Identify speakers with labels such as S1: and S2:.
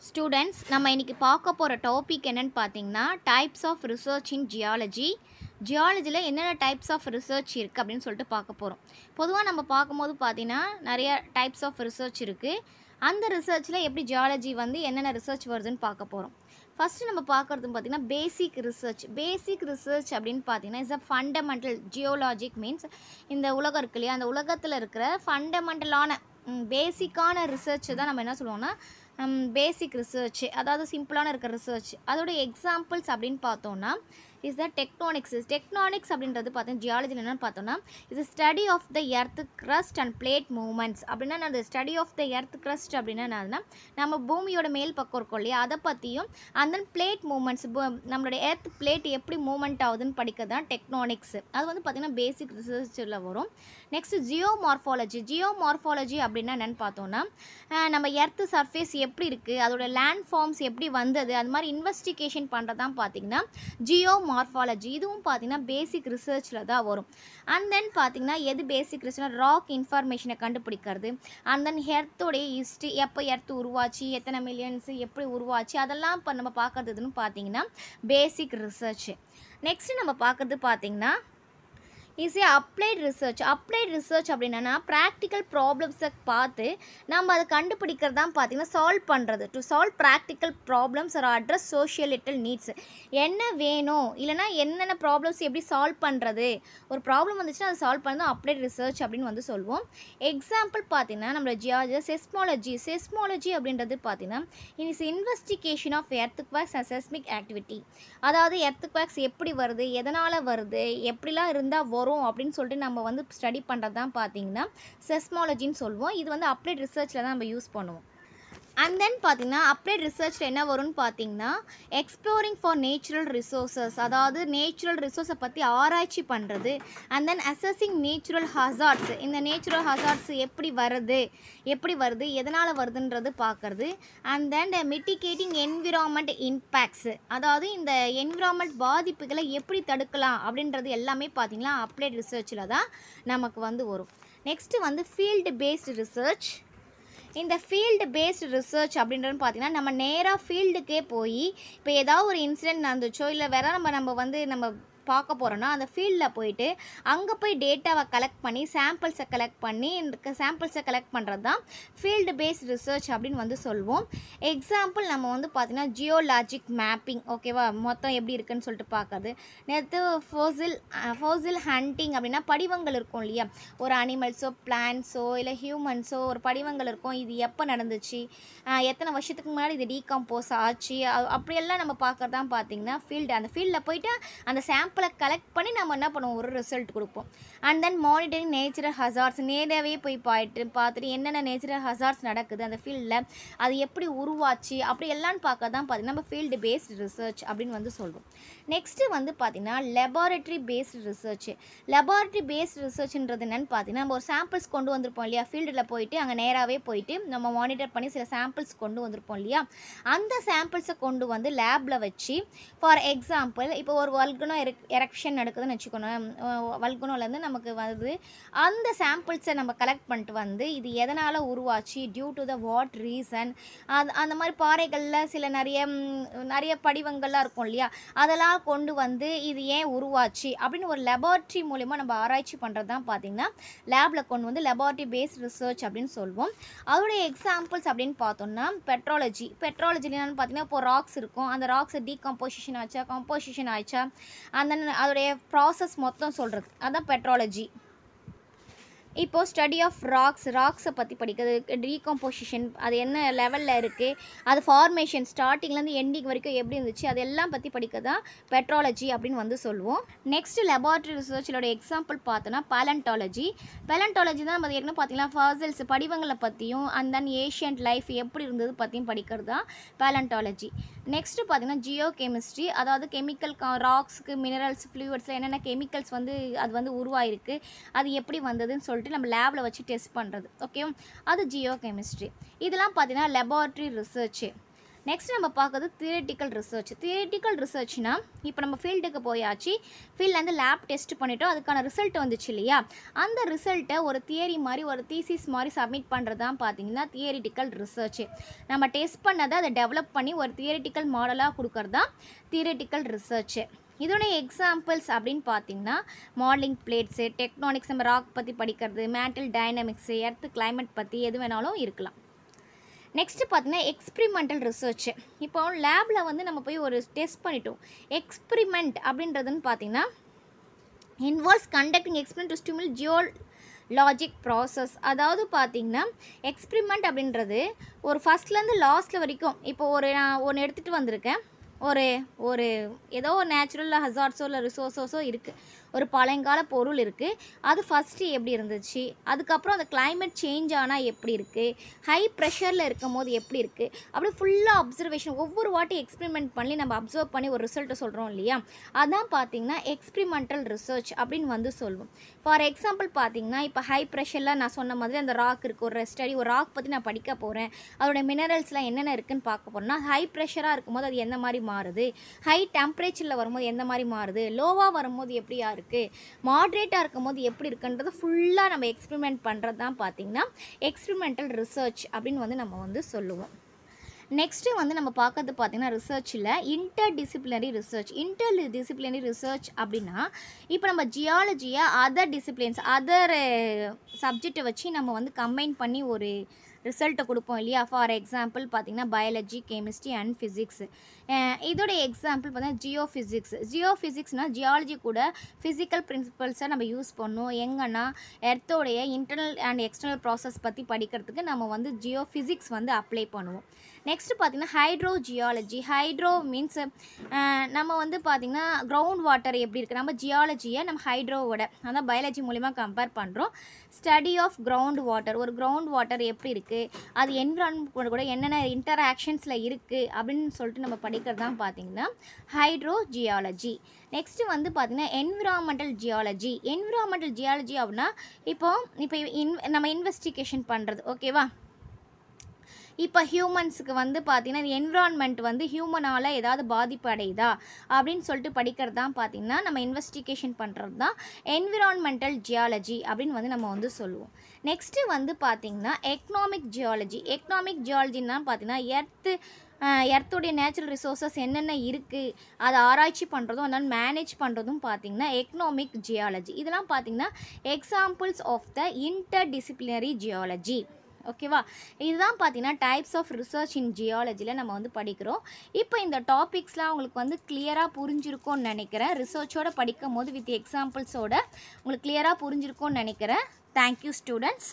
S1: Students நம்ம இன்றைக்கி பார்க்க போகிற டாபிக் என்னென்னு பார்த்தீங்கன்னா types of research in geology. ஜியாலஜியில் என்னென்ன டைப்ஸ் ஆஃப் ரிசர்ச் இருக்குது அப்படின்னு சொல்லிட்டு பார்க்க போகிறோம். பொதுவாக நம்ம பார்க்கும்போது பார்த்தீங்கன்னா நிறைய டைப்ஸ் ஆஃப் ரிசர்ச் இருக்குது. அந்த ரிசர்ச்சில் எப்படி ஜியாலஜி வந்து என்னென்ன ரிசர்ச் வருதுன்னு பார்க்க போகிறோம். ஃபஸ்ட்டு நம்ம பார்க்குறது பார்த்திங்கன்னா பேசிக் ரிசர்ச். பேசிக் ரிசர்ச் அப்படின்னு பார்த்தீங்கன்னா இஸ் அ ஃபண்டமெண்டல். ஜியோலாஜிக் மீன்ஸ் இந்த உலகம் இருக்கு இல்லையா, அந்த உலகத்தில் இருக்கிற ஃபண்டமெண்டலான பேசிக்கான ரிசர்ச் தான் நம்ம என்ன சொல்லுவோம்னா பேசிக் ரிசர்ச், அதாவது சிம்பிளான இருக்கிற ரிசர்ச். அதோட எக்ஸாம்பிள்ஸ் அப்படின்னு பார்த்தோன்னா இஸ் த டெக்டானிக்ஸ். டெக்டானிக்ஸ் அப்படின்றது பார்த்தீங்கன்னா ஜியாலஜியில் என்னென்னு பார்த்தோன்னா இது study of the earth crust and plate movements. அப்படின்னா அந்த study of the earth crust அப்படின்னா என்னதுன்னா நம்ம பூமியோட மேல் பக்கம் இருக்கும் இல்லையா, அதை பற்றியும் அந்த பிளேட் மூவ்மெண்ட்ஸ், நம்மளோட எர்த் பிளேட் எப்படி மூவ்மெண்ட் ஆகுதுன்னு படிக்கிறது தான் டெக்டானிக்ஸ். அது வந்து பார்த்திங்கன்னா பேசிக் ரிசர்ச்சில் வரும். Next geomorphology. ஜியோமார்ஃபாலஜி அப்படின்னா என்னென்னு பார்த்தோன்னா நம்ம எர்த்து சர்ஃபேஸ் எப்படி இருக்குது, அதோட லேண்ட் ஃபார்ம்ஸ் எப்படி வந்தது, அது மாதிரி இன்வெஸ்டிகேஷன் பண்ணுறதான் பார்த்திங்கன்னா ஜியோமார்ஃபாலஜி. இதுவும் பார்த்திங்கன்னா பேசிக் ரிசர்ச்சில் தான் வரும். அண்ட் தென் பார்த்திங்கன்னா எது பேசிக் ரிசர்ச்னா ராக் இன்ஃபர்மேஷனை கண்டுபிடிக்கிறது, அண்ட் தென் எர்த்தோடைய ஹிஸ்ட்ரி, எப்போ எர்த்து உருவாச்சு, எத்தனை மில்லியன்ஸ் எப்படி உருவாச்சு, அதெல்லாம் இப்போ நம்ம பார்க்குறதுன்னு பார்த்திங்கன்னா பேசிக் ரிசர்ச். நெக்ஸ்ட்டு நம்ம பார்க்குறது பார்த்திங்கன்னா is a applied research. Applied research அப்படின்னா ப்ராக்டிக்கல் ப்ராப்ளம்ஸை பார்த்து நம்ம அதை கண்டுபிடிக்கிறது தான் பார்த்திங்கன்னா சால்வ் பண்ணுறது. To solve practical problems or address societal needs. என்ன வேணும் இல்லைனா என்னென்ன ப்ராப்ளம்ஸ் எப்படி சால்வ் பண்ணுறது, ஒரு ப்ராப்ளம் வந்துச்சுன்னா அதை சால்வ் பண்ணது அப்ளைட் ரிசர்ச் அப்படின்னு வந்து சொல்லுவோம். எக்ஸாம்பிள் பார்த்திங்கன்னா நம்மளோட ஜியாலஜி செஸ்மாலஜி. செஸ்மாலஜி அப்படின்றது பார்த்திங்கன்னா it's investigation of earthquakes and seismic activity. அதாவது எர்த்குவேக்ஸ் எப்படி வருது, எதனால் வருது, எப்படிலாம் இருந்தால் வரும் அப்படின்னு சொல்லிட்டு நம்ம வந்து ஸ்டடி பண்ணுறது தான் பார்த்தீங்கன்னா செஸ்மாலஜின்னு சொல்லுவோம். இது வந்து அப்ளைட் ரிசர்ச்சில் தான் நம்ம யூஸ் பண்ணுவோம். அண்ட் தென் பார்த்திங்கன்னா அப்ளைட் ரிசர்ச்சில் என்ன வரும்னு பார்த்திங்கன்னா எக்ஸ்ப்ளோரிங் ஃபார் நேச்சுரல் ரிசோர்ஸஸ், அதாவது நேச்சுரல் ரிசோர்ஸை பற்றி ஆராய்ச்சி பண்ணுறது. And then assessing natural hazards, இந்த நேச்சுரல் ஹசார்ட்ஸ் எப்படி வருது எதனால் வருதுன்றது பார்க்குறது. And then mitigating environment impacts, அதாவது இந்த என்விரான்மெண்ட் பாதிப்புகளை எப்படி தடுக்கலாம் அப்படின்றது எல்லாமே பார்த்திங்கன்னா அப்ளைட் ரிசர்ச்சில் தான் நமக்கு வந்து வரும். நெக்ஸ்ட்டு வந்து ஃபீல்டு பேஸ்டு ரிசர்ச். இந்த ஃபீல்டு பேஸ்டு ரிசர்ச் அப்படின்றது பார்த்திங்கன்னா நம்ம நேராக ஃபீல்டுக்கே போய் இப்போ ஏதாவது ஒரு இன்சிடென்ட் நடந்துச்சோ இல்லை வேறு நம்ம பார்க்க போகிறோன்னா அந்த ஃபீல்டில் போயிட்டு அங்கே போய் டேட்டாவை கலெக்ட் பண்ணி சாம்பிள்ஸை கலெக்ட் பண்ணுறது தான் ஃபீல்டு பேஸ்ட் ரிசர்ச் அப்படின்னு வந்து சொல்லுவோம். எக்ஸாம்பிள் நம்ம வந்து பார்த்திங்கன்னா ஜியோலாஜிக் மேப்பிங், ஓகேவா, மொத்தம் எப்படி இருக்குன்னு சொல்லிட்டு பார்க்குறது. நேற்று ஃபோசில் ஹண்டிங் அப்படின்னா படிவங்கள் இருக்கும் இல்லையா, ஒரு அனிமல்ஸோ பிளான்ஸோ இல்லை ஹியூமன்ஸோ ஒரு படிவங்கள் இருக்கும், இது எப்போ நடந்துச்சு, எத்தனை வருஷத்துக்கு முன்னாடி இது டீகம்போஸ் ஆச்சு, அப்படியெல்லாம் நம்ம பார்க்குறது தான் பார்த்திங்கன்னா ஃபீல்டு. அந்த ஃபீல்டில் போயிட்டு அந்த சாம்பிளை கலெக்ட் பண்ணி நம்ம என்ன பண்ணுவோம், ஒரு ரிசல்ட் கொடுப்போம். And then monitoring natural hazards, நேராகவே போய் பார்த்துட்டு என்னென்ன நேச்சுரல் ஹசார்ட்ஸ் நடக்குது அந்த ஃபீல்டில், அது எப்படி உருவாச்சு, அப்படி எல்லாம் பார்க்க தான் பார்த்திங்கன்னா நம்ம ஃபீல்டு பேஸ்டு ரிசர்ச் அப்படின்னு வந்து சொல்லுவோம். நெக்ஸ்ட்டு வந்து பார்த்திங்கன்னா laboratory based research. Laboratory based ரிசர்ச்ன்றது என்னென்னு பார்த்திங்கன்னா நம்ம ஒரு சாம்பிள்ஸ் கொண்டு வந்திருப்போம் இல்லையா, ஃபீல்டில் போயிட்டு அங்கே நேராகவே போயிட்டு நம்ம மானிட்டர் பண்ணி சில சாம்பிள்ஸ் கொண்டு வந்திருப்போம் இல்லையா, அந்த சாம்பிள்ஸை கொண்டு வந்து லேபில் வச்சு, ஃபார் எக்ஸாம்பிள் இப்போ ஒரு வல்கனோ எரப்ஷன் நடக்குதுன்னு வச்சுக்கணும், வல்கனோலேருந்து நமக்கு வருது, அந்த சாம்பிள்ஸை நம்ம கலெக்ட் பண்ணிட்டு வந்து இது எதனால் உருவாச்சு, due to the what reason, அந்த மாதிரி பாறைகளில் சில நிறைய படிவங்கள்லாம் இருக்கும் இல்லையா, அதெல்லாம் கொண்டு வந்து இது ஏன் உருவாச்சு அப்படின்னு ஒரு லெபார்ட்ரி மூலிமா நம்ம ஆராய்ச்சி பண்ணுறது தான் பார்த்திங்கன்னா லேபில் கொண்டு வந்து லெபார்ட்ரி பேஸ்ட் ரிசர்ச் அப்படின்னு சொல்லுவோம். அதோடைய எக்ஸாம்பிள்ஸ் அப்படின்னு பார்த்தோம்னா பெட்ரோலஜி. பெட்ரோலஜின்னு பார்த்திங்கன்னா இப்போ ராக்ஸ் இருக்கும், அந்த ராக்ஸ் டீகம்போசிஷன் ஆச்சா கம்போசிஷன் ஆச்சா, அந்த அதோடைய ப்ராசஸ் மொத்தம் சொல்கிறது அதுதான் பெட்ரோலஜி. இப்போது ஸ்டடி ஆஃப் ராக்ஸை பற்றி படிக்கிறது, டீகம்போசிஷன் அது என்ன லெவலில் இருக்குது, அது ஃபார்மேஷன் ஸ்டார்டிங்லேருந்து எண்டிங் வரைக்கும் எப்படி இருந்துச்சு, அதெல்லாம் பற்றி படிக்கிறது தான் பெட்ரோலஜி அப்படின்னு வந்து சொல்லுவோம். நெக்ஸ்ட்டு லெபார்ட்டரி ரிசர்ச்சோட எக்ஸாம்பிள் பார்த்தோன்னா பேலண்டாலஜி. பேலண்டாலஜி தான் நம்ம ஏற்கனவே பார்த்திங்கன்னா ஃபாசில்ஸ் படிவங்களை பற்றியும் அண்ட் தென் ஏஷியன்ட் லைஃப் எப்படி இருந்தது பற்றியும் படிக்கிறது தான் பேலண்டாலஜி. நெக்ஸ்ட்டு பார்த்திங்கன்னா ஜியோ கெமிஸ்ட்ரி, அதாவது கெமிக்கல் ராக்ஸுக்கு மினரல்ஸ் ஃப்ளூயிட்ஸில் என்னென்ன கெமிக்கல்ஸ் வந்து அது வந்து உருவாயிருக்கு, அது எப்படி வந்ததுன்னு சொல்லிட்டு நம்ம லேபில் வச்சு டெஸ்ட் பண்ணுறது, ஓகே, அது ஜியோ கெமிஸ்ட்ரி. இதெல்லாம் பார்த்திங்கன்னா லெபார்ட்டரி ரிசர்ச். நெக்ஸ்ட் நம்ம பார்க்குறது தியரிட்டிக்கல் ரிசர்ச். தியரிட்டிக்கல் ரிசர்ச்னா இப்போ நம்ம ஃபீல்டுக்கு போயாச்சு, ஃபீல்ட்லேருந்து லேப் டெஸ்ட் பண்ணிட்டோம், அதுக்கான ரிசல்ட் வந்துச்சு இல்லையா, அந்த ரிசல்ட்டை ஒரு தியரி மாதிரி ஒரு தீசிஸ் மாதிரி சப்மிட் பண்ணுறது தான் பார்த்தீங்கன்னா தியரிட்டிக்கல் ரிசர்ச். நம்ம டெஸ்ட் பண்ணதை அதை டெவலப் பண்ணி ஒரு தியரிட்டிக்கல் மாடலாக கொடுக்கறது தான் தியரிட்டிக்கல் ரிசர்ச். இதோடைய எக்ஸாம்பிள்ஸ் அப்படின்னு பார்த்தீங்கன்னா மாடலிங் பிளேட்ஸு, டெக்னானிக்ஸ், நம்ம ராக் பற்றி படிக்கிறது, மேண்டல் டைனமிக்ஸு, எர்த்து கிளைமேட் பற்றி எது வேணாலும் இருக்கலாம். நெக்ஸ்ட்டு பார்த்தீங்கன்னா எக்ஸ்பிரிமெண்டல் ரிசர்ச். இப்போ லேபில் வந்து நம்ம போய் ஒரு டெஸ்ட் பண்ணிட்டோம். எக்ஸ்பிரிமெண்ட் அப்படின்றதுன்னு பார்த்தீங்கன்னா involves conducting experiment to stimulate ஜியோலாஜிக் process. அதாவது பார்த்தீங்கன்னா எக்ஸ்பிரிமெண்ட் அப்படின்றது ஒரு ஃபஸ்ட்லேருந்து லாஸ்ட்டில் வரைக்கும், இப்போ நான் ஒன்று எடுத்துகிட்டு வந்திருக்கேன், ஒரு ஏதோ ஒரு நேச்சுரல் ஹசார்ட்ஸோ இல்லை ரிசோர்ஸஸோ இருக்குது, ஒரு பழங்கால பொருள் இருக்குது, அது ஃபஸ்ட்டு எப்படி இருந்துச்சு, அதுக்கப்புறம் அந்த கிளைமேட் சேஞ்ச் ஆனால் எப்படி இருக்குது, ஹை ப்ரெஷரில் இருக்கும் போது எப்படி இருக்குது, அப்படி ஃபுல்லாக அப்சர்வேஷன் ஒவ்வொரு வாட்டி எக்ஸ்பிரிமெண்ட் பண்ணி நம்ம அப்சர்வ் பண்ணி ஒரு ரிசல்ட்டை சொல்கிறோம் இல்லையா, அதான் பார்த்திங்கன்னா எக்ஸ்பிரிமெண்டல் ரிசர்ச் அப்படின்னு வந்து சொல்லுவோம். ஃபார் எக்ஸாம்பிள் பார்த்திங்கன்னா இப்போ ஹை ப்ரெஷரில் நான் சொன்ன மாதிரி அந்த ராக் இருக்குது, ஒரு ஸ்டடி ஒரு ராக் பற்றி நான் படிக்க போகிறேன், அதோடய மினரல்ஸ்லாம் என்னென்ன இருக்குதுன்னு பார்க்க போகிறேன்னா ஹை ப்ரெஷராக இருக்கும்போது அது எந்த மாதிரி மாறுது, ஹை டெம்பரேச்சரில் வரும்போது எந்த மாதிரி மாறுது, லோவாக வரும்போது எப்படியா இருக்குது, மாட்ரேட்டாக இருக்கும்போது எப்படி இருக்குன்றது ஃபுல்லாக நம்ம எக்ஸ்பிரிமெண்ட் பண்ணுறது தான் பார்த்திங்கன்னா எக்ஸ்பிரிமெண்டல் ரிசர்ச் அப்படின்னு வந்து நம்ம வந்து சொல்லுவோம். நெக்ஸ்ட்டு வந்து நம்ம பார்க்கறது பார்த்திங்கன்னா ரிசர்ச்சில் இன்டர்டிசிப்ளினரி ரிசர்ச். இன்டர்டிசிப்ளினரி ரிசர்ச் அப்படின்னா இப்போ நம்ம ஜியாலஜியை அதர் டிசிப்ளின்ஸ், அதர் சப்ஜெக்டை வச்சு நம்ம வந்து கம்பைன் பண்ணி ஒரு ரிசல்ட்டை கொடுப்போம் இல்லையா. ஃபார் எக்ஸாம்பிள் பார்த்திங்கன்னா பயாலஜி, கெமிஸ்ட்ரி அண்ட் ஃபிசிக்ஸ். இதோடைய எக்ஸாம்பிள் பார்த்தீங்கன்னா ஜியோஃபிசிக்ஸ்னால் ஜியாலஜி கூட ஃபிசிக்கல் பிரின்சிபல்ஸை நம்ம யூஸ் பண்ணோம். எங்கன்னா எர்த்தோடைய இன்டர்னல் அண்ட் எக்ஸ்டர்னல் ப்ராசஸ் பற்றி படிக்கிறதுக்கு நம்ம வந்து ஜியோஃபிசிக்ஸ் வந்து அப்ளை பண்ணுவோம். நெக்ஸ்ட்டு பார்த்திங்கன்னா ஹைட்ரோ ஜியாலஜி. ஹைட்ரோ மீன்ஸ் நம்ம வந்து பார்த்திங்கன்னா கிரவுண்ட் வாட்டர் எப்படி இருக்குது, நம்ம ஜியாலஜியை நம்ம ஹைட்ரோவோட அதான் பயாலஜி மூலிமா கம்பேர் பண்ணுறோம். ஸ்டடி ஆஃப் கிரவுண்ட் வாட்டர், ஒரு கிரவுண்ட் வாட்டர் எப்படி இருக்குது, அது என்விரான்மெண்ட் கூட என்னென்ன இன்டராக்ஷன்ஸில் இருக்குது அப்படின்னு சொல்லிட்டு நம்ம படிக்கிறது தான் பார்த்திங்கன்னா ஹைட்ரோ ஜியாலஜி. நெக்ஸ்ட்டு வந்து பார்த்திங்கன்னா என்விரான்மெண்டல் ஜியாலஜி. என்விரான்மெண்டல் ஜியாலஜி அப்படின்னா இப்போ நம்ம இன்வெஸ்டிகேஷன் பண்ணுறது, ஓகேவா. இப்போ ஹியூமன்ஸுக்கு வந்து பார்த்திங்கன்னா இந்த என்விரான்மெண்ட் வந்து ஹியூமனால் ஏதாவது பாதிப்பு அடையுதா அப்படின்னு சொல்லிட்டு படிக்கிறது தான் பார்த்திங்கன்னா நம்ம இன்வெஸ்டிகேஷன் பண்ணுறது தான் என்விரான்மெண்டல் ஜியாலஜி அப்படின்னு வந்து நம்ம வந்து சொல்லுவோம். நெக்ஸ்ட்டு வந்து பார்த்திங்கன்னா எக்கனாமிக் ஜியாலஜி. எக்கனாமிக் ஜியாலஜின்னா பார்த்திங்கன்னா எர்த்துடைய நேச்சுரல் ரிசோர்ஸஸ் என்னென்ன இருக்குது அதை ஆராய்ச்சி பண்ணுறதும் அதனால் மேனேஜ் பண்ணுறதும் பார்த்திங்கன்னா எக்கனாமிக் ஜியாலஜி. இதெல்லாம் பார்த்திங்கன்னா examples of the interdisciplinary geology. ஓகேவா. இதுதான் பார்த்தீங்கன்னா டைப்ஸ் ஆஃப் ரிசர்ச் இன் ஜியாலஜியில் நம்ம வந்து படிக்கிறோம். இப்போ இந்த டாபிக்ஸ்லாம் உங்களுக்கு வந்து கிளியராக புரிஞ்சிருக்கும்னு நினைக்கிறேன். ரிசர்ச்சோட படிக்கும் போது வித் எக்ஸாம்பிள்ஸோட உங்களுக்கு கிளியராக புரிஞ்சிருக்கும்னு நினைக்கிறேன். Thank you students.